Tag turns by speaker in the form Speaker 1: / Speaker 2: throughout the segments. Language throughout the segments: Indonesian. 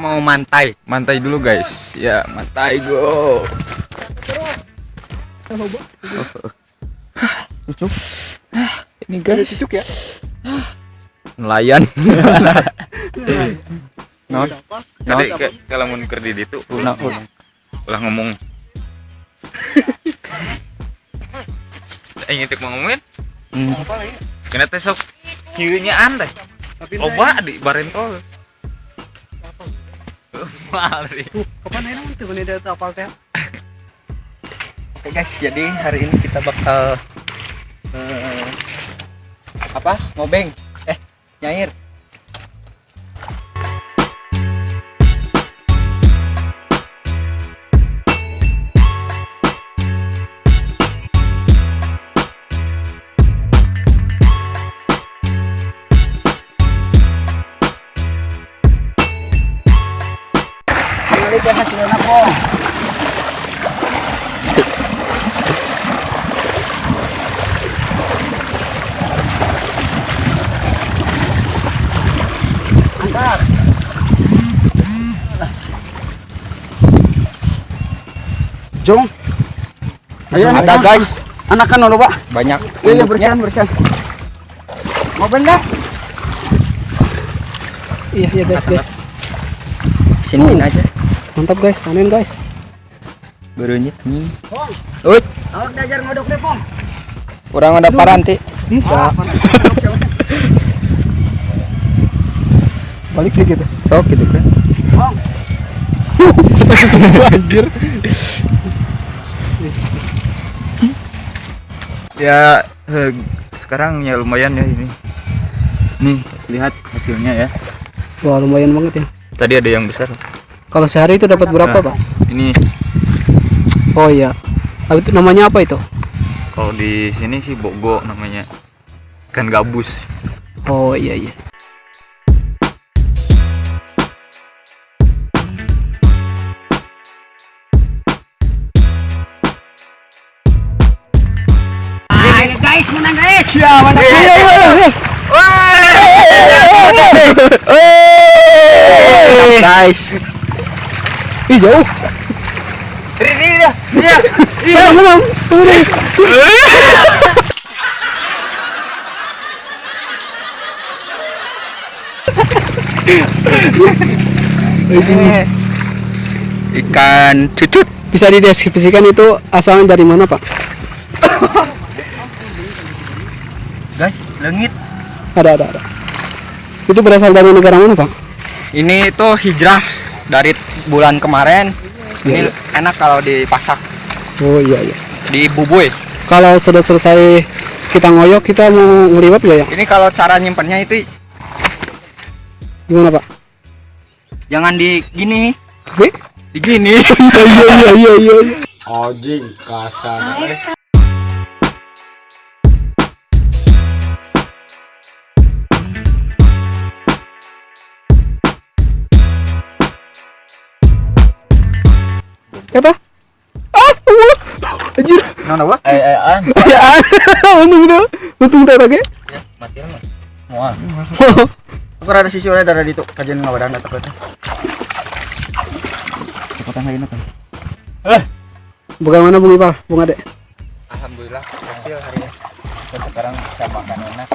Speaker 1: mau mantai dulu guys. Ya, mantai go. Cucuk. Ini guys.
Speaker 2: Cucuk ya.
Speaker 1: Nelayan.
Speaker 2: Nah,
Speaker 1: Tadi kalau mau kredit itu ulah ngomong. Ingin tik ngomongin.
Speaker 2: apa lagi?
Speaker 1: Kena tes sok kieunya anda. Loba di Barentol. Mari.
Speaker 2: Kapan enak tuh ini ada apal teh?
Speaker 3: Oke guys, jadi hari ini kita bakal ngobeng, nyair. Lihat hasilnya kok. Angkat. Jong.
Speaker 2: Ayo
Speaker 3: Ada guys.
Speaker 2: Anakan lo Pak.
Speaker 3: Banyak.
Speaker 2: Iya bersihan. Mau benda? Iya guys.
Speaker 3: Sini aja.
Speaker 2: Mantap guys, panen guys.
Speaker 3: Berunyit nih.
Speaker 2: Pong.
Speaker 3: Ut,
Speaker 2: Awak diajar ngodok deh, Pong.
Speaker 3: kurang ada paranti.
Speaker 2: Balik dikit.
Speaker 3: Sok gitu kan.
Speaker 2: Pong. Anjir.
Speaker 1: Ya sekarang ya lumayan ya ini. Nih, lihat hasilnya ya.
Speaker 2: Wah, lumayan banget ya.
Speaker 1: Tadi ada yang besar.
Speaker 2: Kalau sehari itu dapat berapa,
Speaker 1: Nah,
Speaker 2: Pak?
Speaker 1: Ini
Speaker 2: Oh iya. Itu namanya apa itu?
Speaker 1: kalau di sini sih bogo namanya. Ikan gabus.
Speaker 2: Oh iya. Guys, menang guys. Ya, mana? Iya.
Speaker 3: Guys.
Speaker 2: Ih, jauh. Iya, menang.
Speaker 3: Ikan cucut.
Speaker 2: Bisa dideskripsikan itu asalnya dari mana, Pak?
Speaker 3: Guys, lengit.
Speaker 2: Ada. Itu berasal dari negara mana, Pak?
Speaker 3: Ini tuh hijrah dari bulan kemarin. Ini
Speaker 2: Iya.
Speaker 3: enak kalau dipasak,
Speaker 2: Oh iya.
Speaker 3: di bubui.
Speaker 2: Kalau sudah selesai kita ngoyok, kita mau ngeliwat gak ya?
Speaker 3: Ini kalau cara nyimpennya itu
Speaker 2: Gimana, Pak?
Speaker 3: jangan di gini,
Speaker 2: Oke.
Speaker 3: di gini.
Speaker 2: Iya.
Speaker 4: Anjing kasar.
Speaker 2: Kata? Allah. Anjir.
Speaker 3: Nona apa?
Speaker 2: Untung tak lagi.
Speaker 3: Ya, mati lah. Mual. Aku ada sisi oleh darah itu kajian ngawadan atau apa? Cepetan lagi nonton.
Speaker 2: Bagaimana Bung Ipal, Bung Ade?
Speaker 1: Alhamdulillah hasil hari ini. Dan sekarang bisa makan enak.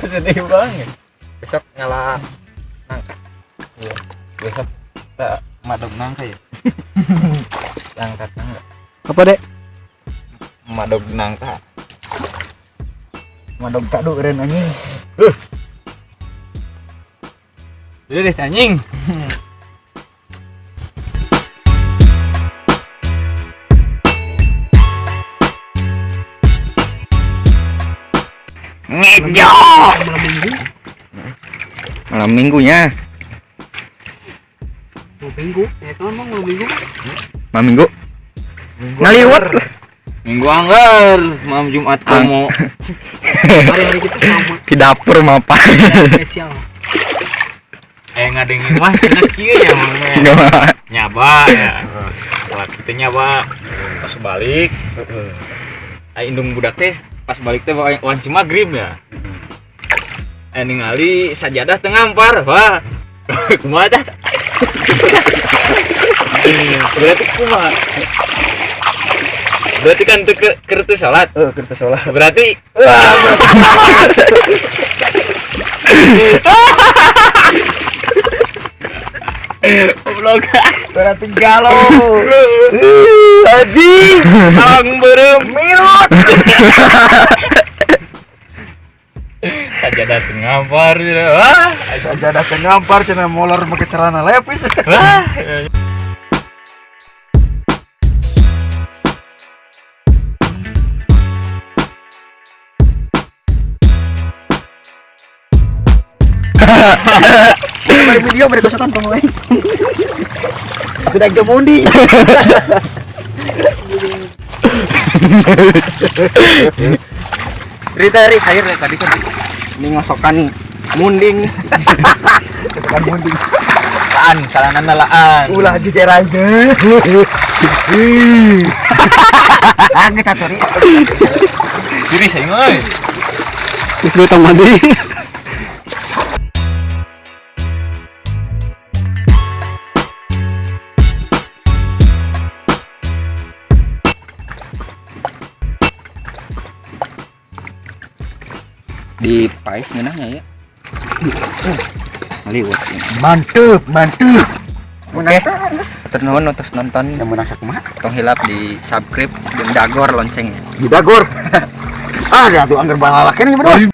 Speaker 3: Sedih banget.
Speaker 1: Besok nyala nangka. Iya. Besok kita madog nangka ya. Angkat nangka.
Speaker 2: Apa, Dek?
Speaker 1: Madog nangka.
Speaker 3: Madog kado keren anjing.
Speaker 1: Udah deh anjing.
Speaker 3: Ngejo. Malam minggunya.
Speaker 2: Minggu. Ya kan malam minggu.
Speaker 3: Malam minggu. Ngaliwat.
Speaker 1: Minggu anggar, malam Jumat kamu.
Speaker 2: Hari-hari kita sama
Speaker 3: Di dapur mapa.
Speaker 2: spesial.
Speaker 1: Ngadengin mah cenah kieu ya mah. Nyaba ya. Salat kita nyaba. Pas balik. Indung budak teh pas balik teh wanci magrib ya. Ningali sajadah teu ngampar, Pak. Kumaha tah? Berarti kumaha? Berarti kan teu keur teu salat.
Speaker 3: Kita salah.
Speaker 1: Berarti goblok.
Speaker 3: Berarti galau.
Speaker 1: Haji, ang beureum minut. Sajadah teu ngampar wah.
Speaker 3: Saja datang ngampar cenah molor make celana lepis.
Speaker 1: Wah.
Speaker 3: Bari video bari kosokan pemain. Aku dah ke bondi.
Speaker 1: Rita air tadi kan
Speaker 3: Ini ngosokan munding. Ngosokan munding.
Speaker 1: laan, salangan laan.
Speaker 3: Ulah jika raga. Angge satu ri.
Speaker 1: Diri saya euy.
Speaker 2: Geus betong mandi.
Speaker 5: Di pais ngeunahnya ya. Liwat.
Speaker 3: Mantep.
Speaker 5: Oke. Terus nuhun terus nonton.
Speaker 3: Yang menang sakumaha?
Speaker 5: Tong hilap di subscribe jeung dagor loncengnya.
Speaker 3: Di dagor. Ah, dia tuh anggar balalak ini bener.